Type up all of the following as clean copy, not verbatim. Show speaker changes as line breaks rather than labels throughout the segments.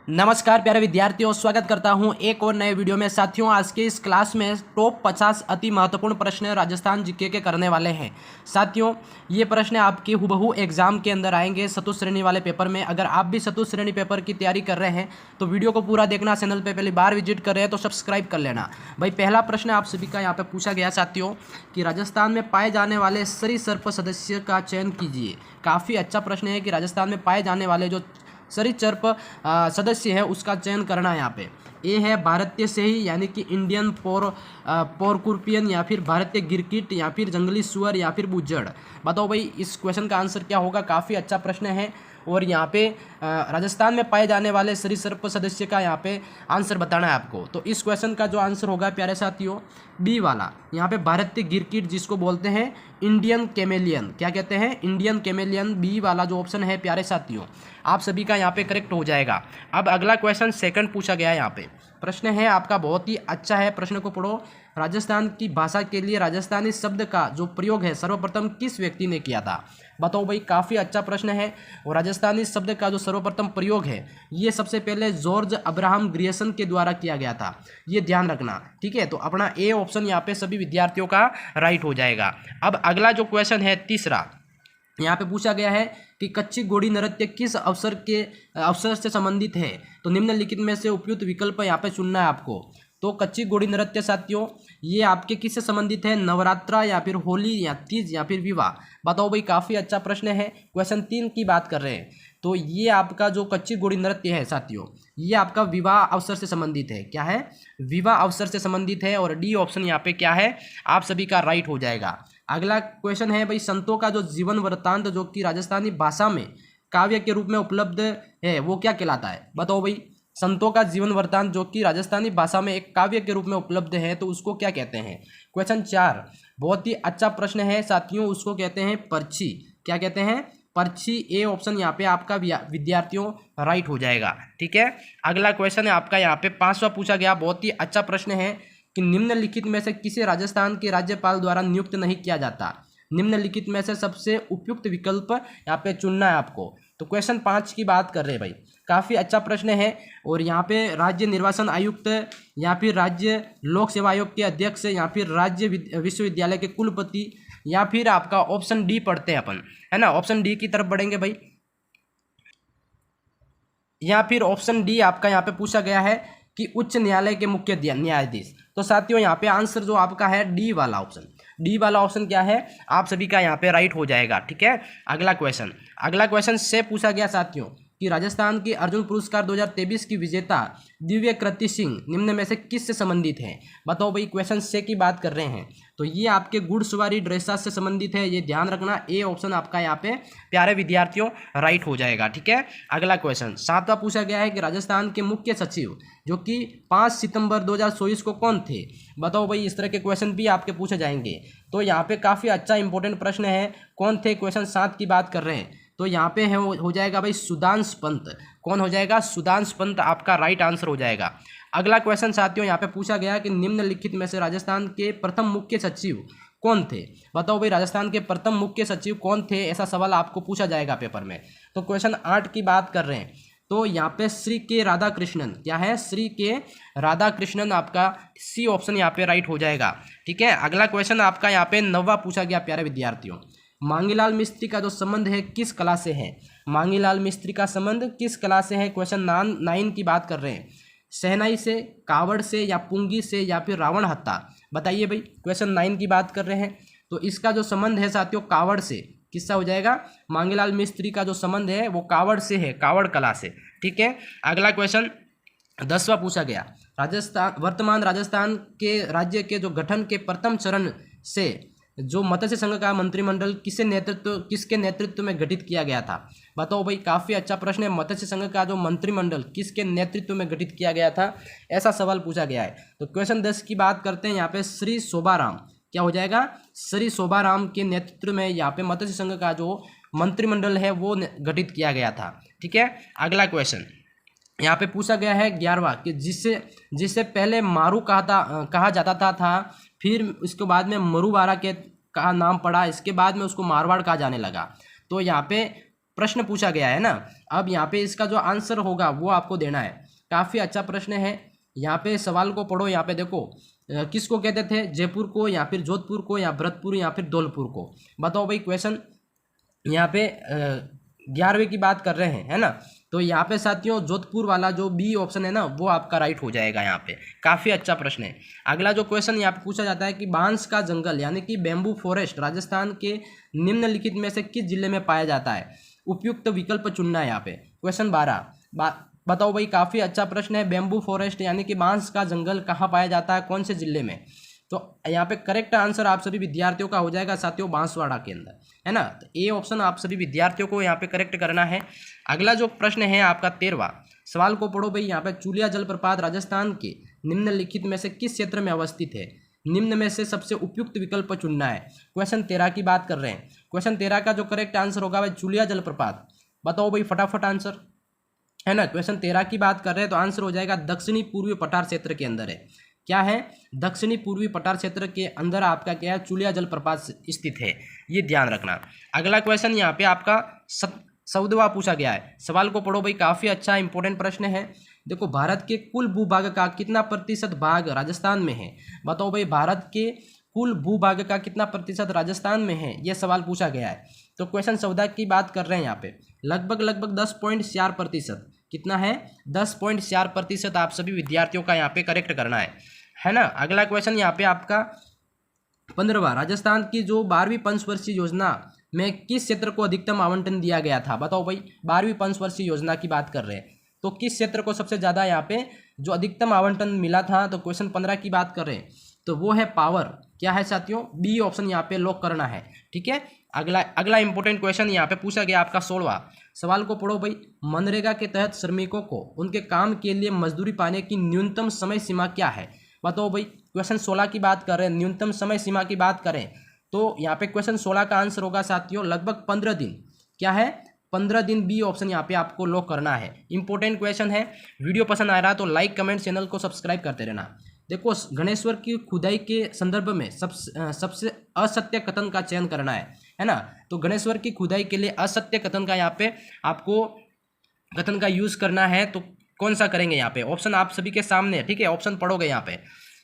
नमस्कार प्यारे विद्यार्थियों, स्वागत करता हूं एक और नए वीडियो में। साथियों, आज के इस क्लास में टॉप 50 अति महत्वपूर्ण प्रश्न राजस्थान जीके के करने वाले हैं। साथियों, ये प्रश्न आपके हुबहू एग्जाम के अंदर आएंगे चतुर्थ श्रेणी वाले पेपर में। अगर आप भी चतुर्थ श्रेणी पेपर की तैयारी कर रहे हैं तो वीडियो को पूरा देखना। चैनल पर पहली बार विजिट कर रहे हैं तो सब्सक्राइब कर लेना। भाई, पहला प्रश्न आप सभी का यहाँ पर पूछा गया साथियों कि राजस्थान में पाए जाने वाले सरीसृप सदस्य का चयन कीजिए। काफ़ी अच्छा प्रश्न है कि राजस्थान में पाए जाने वाले जो सरीसृप सदस्य है उसका चयन करना है। यहाँ पे ए है भारतीय सेही यानी कि इंडियन पोरकुर्पियन, या फिर भारतीय गिरगिट, या फिर जंगली सुअर, या फिर बुज्जड़। बताओ भाई, इस क्वेश्चन का आंसर क्या होगा। काफ़ी अच्छा प्रश्न है और यहाँ पे राजस्थान में पाए जाने वाले सरीसृप सदस्य का यहाँ पे आंसर बताना है आपको। तो इस क्वेश्चन का जो आंसर होगा प्यारे साथियों, बी वाला, यहाँ पे भारतीय गिरगिट जिसको बोलते हैं इंडियन कैमेलियन। क्या कहते हैं? Indian chameleon. बी वाला जो ऑप्शन है प्यारे साथियों आप सभी का यहाँ पे करेक्ट हो जाएगा। अब अगला क्वेश्चन सेकंड पूछा गया है। यहाँ पे प्रश्न है आपका बहुत ही अच्छा है, प्रश्न को पढ़ो। राजस्थान की भाषा के लिए राजस्थानी शब्द का जो प्रयोग है सर्वप्रथम किस व्यक्ति ने किया था? बताओ भाई, काफ़ी अच्छा प्रश्न है। और राजस्थानी शब्द का जो सर्वप्रथम प्रयोग है ये सबसे पहले जॉर्ज अब्राहम ग्रियर्सन के द्वारा किया गया था, ये ध्यान रखना। ठीक है, तो अपना ए ऑप्शन यहाँ पे सभी विद्यार्थियों का राइट हो जाएगा। अब अगला जो क्वेश्चन है तीसरा, यहाँ पे पूछा गया है कि कच्ची घोड़ी नृत्य किस अवसर से संबंधित है? तो निम्नलिखित में से उपयुक्त विकल्प यहाँ पे चुनना है आपको। तो कच्ची घोड़ी नृत्य साथियों ये आपके किससे संबंधित है? नवरात्रा, या फिर होली, या तीज, या फिर विवाह। बताओ भाई, काफ़ी अच्छा प्रश्न है। क्वेश्चन 3 की बात कर रहे हैं तो ये आपका जो कच्ची घोड़ी नृत्य है साथियों ये आपका विवाह अवसर से संबंधित है। क्या है? विवाह अवसर से संबंधित है। और डी ऑप्शन यहाँ पे क्या है आप सभी का राइट हो जाएगा। अगला क्वेश्चन है भाई, संतों का जो जीवन वृत्तांत जो कि राजस्थानी भाषा में काव्य के रूप में उपलब्ध है वो क्या कहलाता है? बताओ भाई, संतों का जीवन वृत्तांत जो कि राजस्थानी भाषा में एक काव्य के रूप में उपलब्ध है तो उसको क्या कहते हैं? क्वेश्चन 4 बहुत ही अच्छा प्रश्न है साथियों, उसको कहते हैं पर्ची। क्या कहते हैं? पर्ची। ए ऑप्शन यहाँ पे आपका विद्यार्थियों राइट हो जाएगा। ठीक है, अगला क्वेश्चन है आपका यहाँ पे 5वां पूछा गया, बहुत ही अच्छा प्रश्न है कि निम्नलिखित में से किसे राजस्थान के राज्यपाल द्वारा नियुक्त नहीं किया जाता? निम्नलिखित में से सबसे उपयुक्त विकल्प यहाँ पे चुनना है आपको। तो क्वेश्चन 5 की बात कर रहे हैं भाई, काफ़ी अच्छा प्रश्न है। और यहाँ पे राज्य निर्वाचन आयुक्त, या फिर राज्य लोक सेवा आयोग के अध्यक्ष, या फिर राज्य विश्वविद्यालय के कुलपति, या फिर आपका ऑप्शन डी पढ़ते हैं अपन, है ना। ऑप्शन डी की तरफ बढ़ेंगे भाई, या फिर ऑप्शन डी आपका यहाँ पे पूछा गया है कि उच्च न्यायालय के मुख्य न्यायाधीश। तो साथियों यहाँ पे आंसर जो आपका है डी वाला ऑप्शन। डी वाला ऑप्शन क्या है आप सभी का यहाँ पे राइट हो जाएगा। ठीक है, अगला क्वेश्चन से पूछा गया साथियों कि राजस्थान की अर्जुन पुरस्कार 2023 की विजेता दिव्य कृति सिंह निम्न में से किससे संबंधित है? बताओ भाई, क्वेश्चन से की बात कर रहे हैं तो ये आपके घुड़सवारी ड्रेसाज से संबंधित है, ये ध्यान रखना। ए ऑप्शन आपका यहाँ पे प्यारे विद्यार्थियों राइट हो जाएगा। ठीक है, अगला क्वेश्चन 7वां पूछा गया है कि राजस्थान के मुख्य सचिव जो कि 5 सितंबर 2024 को कौन थे? बताओ भाई, इस तरह के क्वेश्चन भी आपके पूछे जाएंगे तो यहाँ पे काफ़ी अच्छा इंपॉर्टेंट प्रश्न है। कौन थे? क्वेश्चन 7 की बात कर रहे हैं तो यहाँ पे है हो जाएगा भाई सुधांश पंत। कौन हो जाएगा? सुधांश पंत आपका राइट आंसर हो जाएगा। अगला क्वेश्चन साथियों यहाँ पे पूछा गया कि निम्नलिखित में से राजस्थान के प्रथम मुख्य सचिव कौन थे? बताओ भाई, राजस्थान के प्रथम मुख्य सचिव कौन थे? ऐसा सवाल आपको पूछा जाएगा पेपर में। तो क्वेश्चन 8 की बात कर रहे हैं तो यहाँ पे श्री के राधाकृष्णन। क्या है? श्री के राधाकृष्णन आपका सी ऑप्शन यहाँ पे राइट हो जाएगा। ठीक है, अगला क्वेश्चन आपका यहाँ पे 9वां पूछा गया प्यारे विद्यार्थियों, मांगीलाल मिस्त्री का जो संबंध है किस कला से है? मांगीलाल मिस्त्री का संबंध किस कला से है? क्वेश्चन 9 की बात कर रहे हैं, शहनाई से, कावड़ से, या पुंगी से, या फिर रावण हत्था। बताइए भाई, क्वेश्चन 9 की बात कर रहे हैं तो इसका जो संबंध है साथियों कावड़ से। किससा हो जाएगा? मांगीलाल मिस्त्री का जो संबंध है वो कावड़ से है, कावड़ कला से। ठीक है, अगला क्वेश्चन 10वां पूछा गया, वर्तमान राजस्थान के राज्य के जो गठन के प्रथम चरण से जो मत्स्य संघ का मंत्रिमंडल किसके नेतृत्व में गठित किया गया था? बताओ भाई, काफ़ी अच्छा प्रश्न है। मत्स्य संघ का जो मंत्रिमंडल किसके नेतृत्व में गठित किया गया था ऐसा सवाल पूछा गया है। तो क्वेश्चन 10 की बात करते हैं यहाँ पे श्री शोभाराम। क्या हो जाएगा? श्री शोभाराम के नेतृत्व में यहाँ पे मत्स्य संघ का जो मंत्रिमंडल है वो गठित किया गया था। ठीक है, अगला क्वेश्चन यहाँ पे पूछा गया है 11वां कि जिससे पहले मारू कहा जाता था, फिर उसके बाद में मरुवारा के का नाम पड़ा, इसके बाद में उसको मारवाड़ कहा जाने लगा। तो यहाँ पे प्रश्न पूछा गया है ना अब यहाँ पे इसका जो आंसर होगा वो आपको देना है। काफ़ी अच्छा प्रश्न है। यहाँ पे सवाल को पढ़ो। यहाँ पे देखो किसको कहते थे, जयपुर को या फिर जोधपुर को या भरतपुर या फिर धौलपुर को। बताओ भाई क्वेश्चन यहाँ पे 11वीं की बात कर रहे हैं, है ना। तो यहाँ पे साथियों जोधपुर वाला जो बी ऑप्शन है ना वो आपका राइट हो जाएगा। यहाँ पे काफ़ी अच्छा प्रश्न है। अगला जो क्वेश्चन यहाँ पे पूछा जाता है कि बांस का जंगल यानी कि बैम्बू फॉरेस्ट राजस्थान के निम्नलिखित में से किस जिले में पाया जाता है, उपयुक्त विकल्प चुनना है। यहाँ पे क्वेश्चन 12 बताओ भाई। काफ़ी अच्छा प्रश्न है। बैम्बू फॉरेस्ट यानी कि बांस का जंगल कहाँ पाया जाता है, कौन से जिले में। तो यहाँ पे करेक्ट आंसर आप सभी विद्यार्थियों का हो जाएगा साथियों बांसवाड़ा के अंदर, है ना। तो ए ऑप्शन आप सभी विद्यार्थियों को यहाँ पे करेक्ट करना है। अगला जो प्रश्न है आपका 13वां सवाल को पढ़ो भाई। यहाँ पे चूलिया जलप्रपात राजस्थान के निम्नलिखित में से किस क्षेत्र में अवस्थित है, निम्न में से सबसे उपयुक्त विकल्प चुनना है। क्वेश्चन 13 की बात कर रहे हैं। क्वेश्चन 13 का जो करेक्ट आंसर होगा भाई चूलिया जलप्रपात। बताओ भाई फटाफट आंसर, है ना। क्वेश्चन 13 की बात कर रहे हैं तो आंसर हो जाएगा दक्षिणी पूर्वी पठार क्षेत्र के अंदर है। क्या है, दक्षिणी पूर्वी पठार क्षेत्र के अंदर आपका क्या है, चूलिया जलप्रपात स्थित है, ये ध्यान रखना। अगला क्वेश्चन यहाँ पे आपका 14वां पूछा गया है। सवाल को पढ़ो भाई। काफ़ी अच्छा इंपॉर्टेंट प्रश्न है। देखो भारत के कुल भूभाग का कितना प्रतिशत भाग राजस्थान में है। बताओ भाई भारत के कुल भूभाग का कितना प्रतिशत राजस्थान में है, यह सवाल पूछा गया है। तो क्वेश्चन 14 की बात कर रहे हैं यहाँ पे लगभग 10.4%। कितना है, 10.4% आप सभी विद्यार्थियों का यहाँ पे करेक्ट करना है ना। अगला क्वेश्चन यहाँ पे आपका 15वां राजस्थान की जो 12वीं पंचवर्षीय योजना में किस क्षेत्र को अधिकतम आवंटन दिया गया था। बताओ भाई 12वीं पंचवर्षीय योजना की बात कर रहे हैं तो किस क्षेत्र को सबसे ज़्यादा यहाँ पे जो अधिकतम आवंटन मिला था। तो क्वेश्चन 15 की बात कर रहे हैं तो वो है पावर। क्या है साथियों, बी ऑप्शन यहाँ पे लॉक करना है। ठीक है। अगला इंपॉर्टेंट क्वेश्चन यहाँ पे पूछा गया आपका 16वां सवाल को पढ़ो भाई। मनरेगा के तहत श्रमिकों को उनके काम के लिए मजदूरी पाने की न्यूनतम समय सीमा क्या है। बताओ भाई क्वेश्चन 16 की बात कर रहे हैं, न्यूनतम समय सीमा की बात करें तो यहाँ पे क्वेश्चन 16 का आंसर होगा साथियों लगभग 15 दिन। क्या है, 15 दिन। बी ऑप्शन यहाँ पे आपको लॉक करना है। इंपॉर्टेंट क्वेश्चन है। वीडियो पसंद आ रहा है तो लाइक कमेंट चैनल को सब्सक्राइब करते रहना। देखो गणेश्वर की खुदाई के संदर्भ में सबसे असत्य कथन का चयन करना है ना। तो गणेश्वर की खुदाई के लिए असत्य कथन का यहाँ पे आपको कथन का यूज करना है। तो कौन सा करेंगे यहाँ पे, ऑप्शन आप सभी के सामने है। ठीक है, ऑप्शन पढ़ोगे यहाँ पे।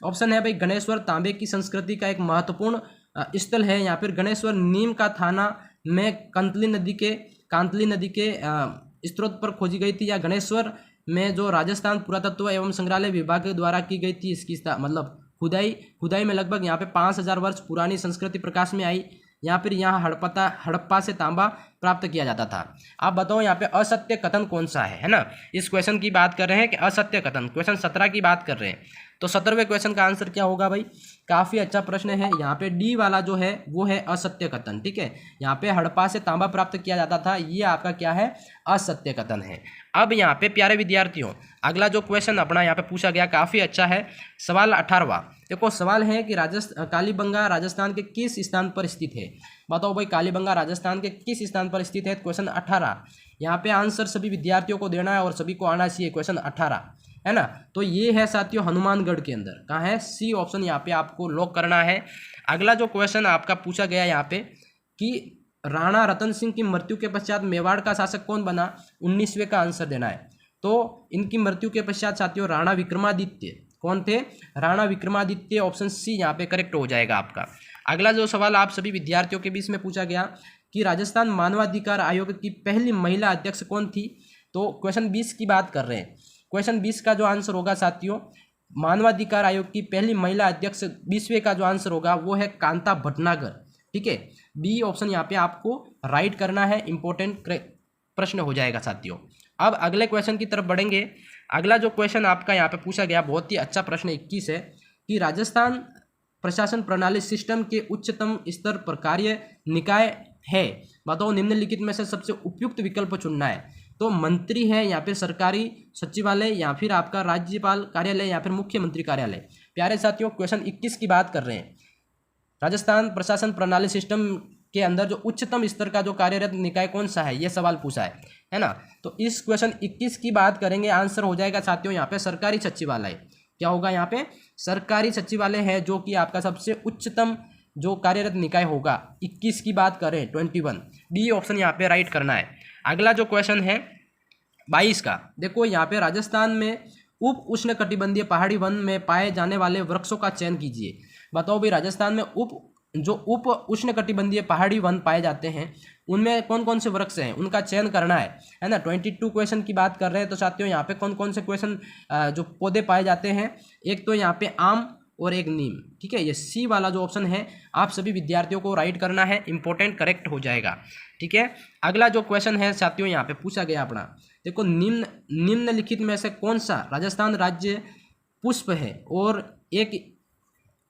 ऑप्शन है भाई गणेश्वर तांबे की संस्कृति का एक महत्वपूर्ण स्थल है, या फिर गणेश्वर नीम का थाना में कांतली नदी के स्रोत पर खोजी गई थी, या गणेश्वर में जो राजस्थान पुरातत्व एवं संग्रहालय विभाग द्वारा की गई थी इसकी मतलब खुदाई में लगभग यहाँ पे 5000 वर्ष पुरानी संस्कृति प्रकाश में आई, या फिर यहाँ हड़प्पा से तांबा प्राप्त किया जाता था। आप बताओ यहाँ पे असत्य कथन कौन सा है ना। इस क्वेश्चन की बात कर रहे हैं कि असत्य कथन। क्वेश्चन 17 की बात कर रहे हैं तो 17वें क्वेश्चन का आंसर क्या होगा भाई। काफ़ी अच्छा प्रश्न है। यहाँ पे डी वाला जो है वो है असत्य कथन। ठीक है, यहाँ पे हड़प्पा से तांबा प्राप्त किया जाता था, ये आपका क्या है, असत्य कथन है। अब यहाँ पे प्यारे विद्यार्थियों अगला जो क्वेश्चन अपना यहाँ पे पूछा गया काफ़ी अच्छा है। सवाल 18वां। देखो सवाल है कि कालीबंगा राजस्थान के किस स्थान पर स्थित है। बताओ भाई कालीबंगा राजस्थान के किस स्थान पर स्थित है। क्वेश्चन 18 यहाँ पे आंसर सभी विद्यार्थियों को देना है और सभी को आना चाहिए। क्वेश्चन 18 है ना। तो ये है साथियों हनुमानगढ़ के अंदर। कहाँ है, सी ऑप्शन यहाँ पे आपको लॉक करना है। अगला जो क्वेश्चन आपका पूछा गया यहाँ पे कि राणा रतन सिंह की मृत्यु के पश्चात मेवाड़ का शासक कौन बना, 19वें का आंसर देना है। तो इनकी मृत्यु के पश्चात साथियों राणा विक्रमादित्य कौन थे, राणा विक्रमादित्य। ऑप्शन सी यहाँ पे करेक्ट हो जाएगा आपका। अगला जो सवाल आप सभी विद्यार्थियों के बीच में पूछा गया कि राजस्थान मानवाधिकार आयोग की पहली महिला अध्यक्ष कौन थी। तो क्वेश्चन 20 की बात कर रहे हैं। क्वेश्चन 20 का जो आंसर होगा साथियों मानवाधिकार आयोग की पहली महिला अध्यक्ष 20वें का जो आंसर होगा वो है कांता भटनागर। ठीक है, बी ऑप्शन यहाँ पे आपको राइट करना है। इंपॉर्टेंट प्रश्न हो जाएगा साथियों। अब अगले क्वेश्चन की तरफ बढ़ेंगे। अगला जो क्वेश्चन आपका यहाँ पे पूछा गया बहुत ही अच्छा प्रश्न 21 है कि राजस्थान प्रशासन प्रणाली सिस्टम के उच्चतम स्तर पर कार्य निकाय है। बताओ निम्नलिखित में से सबसे उपयुक्त विकल्प चुनना है। तो मंत्री है या फिर सरकारी सचिवालय या फिर आपका राज्यपाल कार्यालय या फिर मुख्यमंत्री कार्यालय। प्यारे साथियों क्वेश्चन 21 की बात कर रहे हैं। राजस्थान प्रशासन प्रणाली सिस्टम के अंदर जो उच्चतम स्तर का जो कार्यरत निकाय कौन सा है, ये सवाल पूछा है ना। तो इस क्वेश्चन 21 की बात करेंगे, आंसर हो जाएगा साथियों यहाँ पे सरकारी सचिवालय। क्या होगा यहाँ पे, सरकारी सचिवालय है जो कि आपका सबसे उच्चतम जो कार्यरत निकाय होगा। 21 की बात करें 21, डी ऑप्शन यहाँ पे राइट करना है। अगला जो क्वेश्चन है 22 का। देखो यहाँ पे राजस्थान में उप उष्णकटिबंधीय पहाड़ी वन में पाए जाने वाले वृक्षों का चयन कीजिए। बताओ भाई, राजस्थान में उप उष्णकटिबंधीय पहाड़ी वन पाए जाते हैं उनमें कौन कौन से वृक्ष हैं, उनका चयन करना है ना। 22 क्वेश्चन की बात कर रहे हैं तो साथियों यहाँ पे कौन कौन से क्वेश्चन जो पौधे पाए जाते हैं, एक तो यहाँ पे आम और एक नीम। ठीक है, ये सी वाला जो ऑप्शन है आप सभी विद्यार्थियों को राइट करना है, इंपॉर्टेंट करेक्ट हो जाएगा। ठीक है, अगला जो क्वेश्चन है साथियों यहाँ पे पूछा गया अपना, देखो निम्नलिखित में से कौन सा राजस्थान राज्य पुष्प है और एक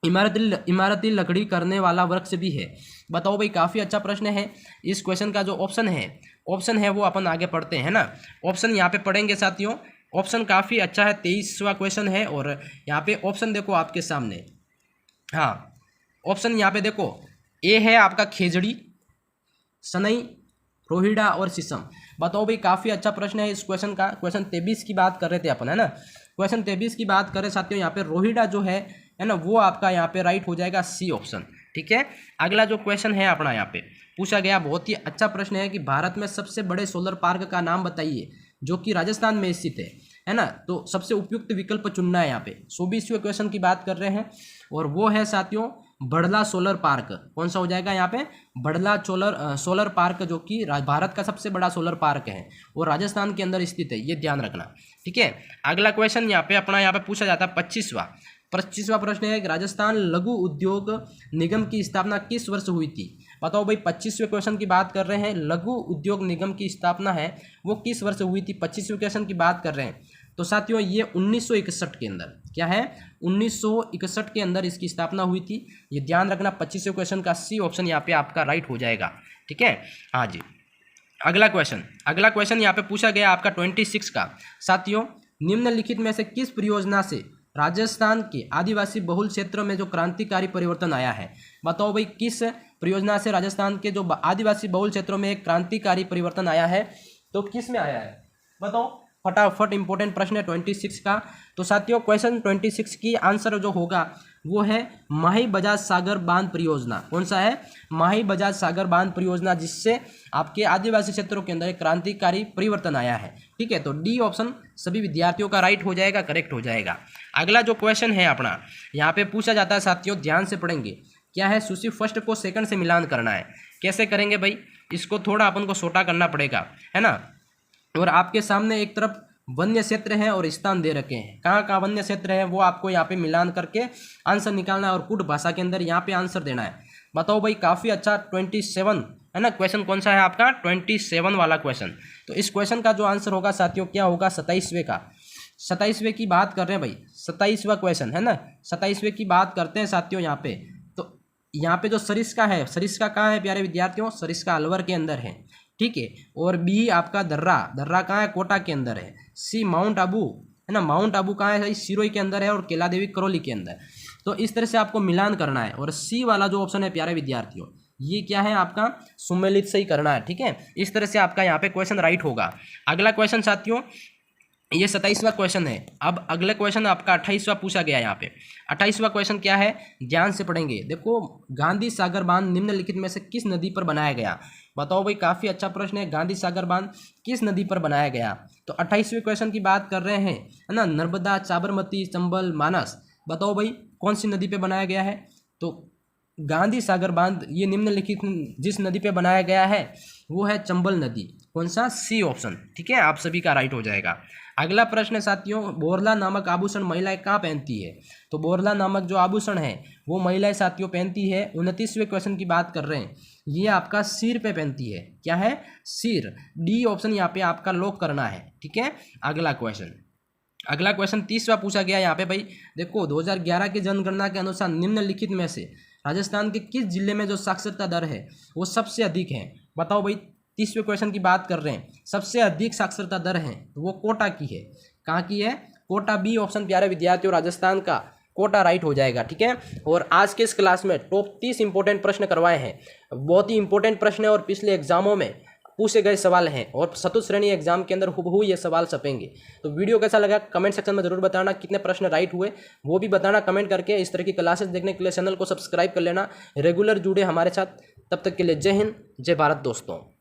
इमारती लकड़ी करने वाला वृक्ष भी है। बताओ भाई, काफ़ी अच्छा प्रश्न है। इस क्वेश्चन का जो ऑप्शन है वो अपन आगे पढ़ते हैं ना। ऑप्शन यहाँ पे पढ़ेंगे साथियों, ऑप्शन काफ़ी अच्छा है, 23वां क्वेश्चन है और यहाँ पे ऑप्शन देखो आपके सामने। हाँ, ऑप्शन यहाँ पे देखो, ए है आपका खेजड़ी, सनई, रोहिड़ा और शीशम। बताओ भाई, काफ़ी अच्छा प्रश्न है इस क्वेश्चन का। क्वेश्चन 23 की बात कर रहे थे अपन, है ना। क्वेश्चन 23 की बात करें साथियों, यहाँ पे रोहिड़ा जो है ना, वो आपका यहाँ पे राइट हो जाएगा, सी ऑप्शन। ठीक है, अगला जो क्वेश्चन है अपना यहाँ पे पूछा गया, बहुत ही अच्छा प्रश्न है कि भारत में सबसे बड़े सोलर पार्क का नाम बताइए जो कि राजस्थान में स्थित है ना। तो सबसे उपयुक्त विकल्प चुनना है यहाँ पे। 24वें क्वेश्चन की बात कर रहे हैं और वो है साथियों बड़ला सोलर पार्क। कौन सा हो जाएगा यहाँ पे, बड़ला सोलर पार्क, जो कि भारत का सबसे बड़ा सोलर पार्क है और राजस्थान के अंदर स्थित है, ये ध्यान रखना। ठीक है, अगला क्वेश्चन यहाँ पे अपना यहाँ पे पूछा जाता है 25वां प्रश्न है कि राजस्थान लघु उद्योग निगम की स्थापना किस वर्ष हुई थी। बताओ भाई, 25वें क्वेश्चन की बात कर रहे हैं, लघु उद्योग निगम की स्थापना है वो किस वर्ष हुई थी, 25वें क्वेश्चन की बात कर रहे हैं। तो साथियों ये 1961 के अंदर, क्या है, 1961 के अंदर इसकी स्थापना हुई थी, ये ध्यान रखना। 25वें क्वेश्चन का सी ऑप्शन यहाँ पे आपका राइट हो जाएगा। ठीक है, हाँ जी। अगला क्वेश्चन यहाँ पे पूछा गया आपका 26 का। साथियों, निम्नलिखित में से किस परियोजना से राजस्थान के आदिवासी बहुल क्षेत्रों में जो क्रांतिकारी परिवर्तन आया है। बताओ भाई, किस परियोजना से राजस्थान के जो आदिवासी बहुल क्षेत्रों में एक क्रांतिकारी परिवर्तन आया है, तो किस में आया है बताओ, फटाफट। इंपॉर्टेंट प्रश्न है 26 का। तो साथियों क्वेश्चन 26 की आंसर जो होगा वो है माही बजाज सागर बांध परियोजना। कौन सा है, माही बजाज सागर बांध परियोजना, जिससे आपके आदिवासी क्षेत्रों के अंदर एक क्रांतिकारी परिवर्तन आया है। ठीक है, तो डी ऑप्शन सभी विद्यार्थियों का राइट हो जाएगा, करेक्ट हो जाएगा। अगला जो क्वेश्चन है अपना यहाँ पे पूछा जाता है साथियों, ध्यान से पढ़ेंगे, क्या है, सूची फर्स्ट को सेकंड से मिलान करना है। कैसे करेंगे भाई, इसको थोड़ा अपन को छोटा करना पड़ेगा, है ना। और आपके सामने एक तरफ वन्य क्षेत्र है और स्थान दे रखे हैं, कहाँ कहाँ वन्य क्षेत्र है वो आपको यहाँ पे मिलान करके आंसर निकालना है और कुट भाषा के अंदर यहाँ पे आंसर देना है। बताओ भाई, काफ़ी अच्छा 27 है ना। क्वेश्चन कौन सा है आपका, 27 वाला क्वेश्चन। तो इस क्वेश्चन का जो आंसर होगा साथियों क्या होगा, 27वें का। 27वें की बात कर रहे हैं भाई, 27वां क्वेश्चन है ना। 27वें की बात करते हैं साथियों यहाँ पे। तो यहाँ पे जो सरिस्का है, सरिस्का कहाँ है प्यारे विद्यार्थियों, सरिस्का अलवर के अंदर है। ठीक है, और बी आपका दर्रा कहाँ है, कोटा के अंदर है। सी माउंट आबू है ना, माउंट आबू कहाँ है, सिरोही के अंदर है और केला देवी करौली के अंदर। तो इस तरह से आपको मिलान करना है और सी वाला जो ऑप्शन है प्यारे विद्यार्थियों, ये क्या है आपका सुमेलित से ही करना है। ठीक है, इस तरह से आपका यहाँ पे क्वेश्चन राइट होगा। अगला क्वेश्चन साथियों, ये 27वां क्वेश्चन है। अब अगला क्वेश्चन आपका 28वां पूछा गया यहाँ पे। 28वां क्वेश्चन क्या है, ध्यान से पढ़ेंगे। देखो, गांधी सागर बांध निम्नलिखित में से किस नदी पर बनाया गया। बताओ भाई, काफ़ी अच्छा प्रश्न है, गांधी सागर बांध किस नदी पर बनाया गया। तो 28वें क्वेश्चन की बात कर रहे हैं, है ना, नर्मदा, साबरमती, चंबल, मानस। बताओ भाई, कौन सी नदी पे बनाया गया है। तो गांधी सागर बांध ये निम्नलिखित जिस नदी पे बनाया गया है वो है चंबल नदी। कौन सा, सी ऑप्शन। ठीक है, आप सभी का राइट हो जाएगा। अगला प्रश्न है साथियों, बोरला नामक आभूषण महिलाएं कहाँ पहनती है। तो बोरला नामक जो आभूषण है वो महिलाएं साथियों पहनती है। 29वें क्वेश्चन की बात कर रहे हैं, ये आपका सिर पे पहनती है। क्या है, सिर। डी ऑप्शन यहाँ पे आपका लॉक करना है। ठीक है, अगला क्वेश्चन 30वां पूछा गया यहाँ पे भाई। देखो, 2011 की जनगणना के अनुसार निम्नलिखित में से राजस्थान के किस जिले में जो साक्षरता दर है वो सबसे अधिक है। बताओ भाई, 30वें क्वेश्चन की बात कर रहे हैं, सबसे अधिक साक्षरता दर है तो वो कोटा की है। कहाँ की है, कोटा। बी ऑप्शन प्यारे विद्यार्थियों, राजस्थान का कोटा राइट हो जाएगा। ठीक है, और आज के इस क्लास में टॉप 30 इंपॉर्टेंट प्रश्न करवाए हैं। बहुत ही इंपॉर्टेंट प्रश्न है और पिछले एग्जामों में पूछे गए सवाल हैं और चतुर्थ श्रेणी एग्जाम के अंदर हुबहू ये सवाल छपेंगे। तो वीडियो कैसा लगा कमेंट सेक्शन में जरूर बताना, कितने प्रश्न राइट हुए वो भी बताना कमेंट करके। इस तरह की क्लासेस देखने के लिए चैनल को सब्सक्राइब कर लेना, रेगुलर जुड़े हमारे साथ। तब तक के लिए जय हिंद, जय भारत दोस्तों।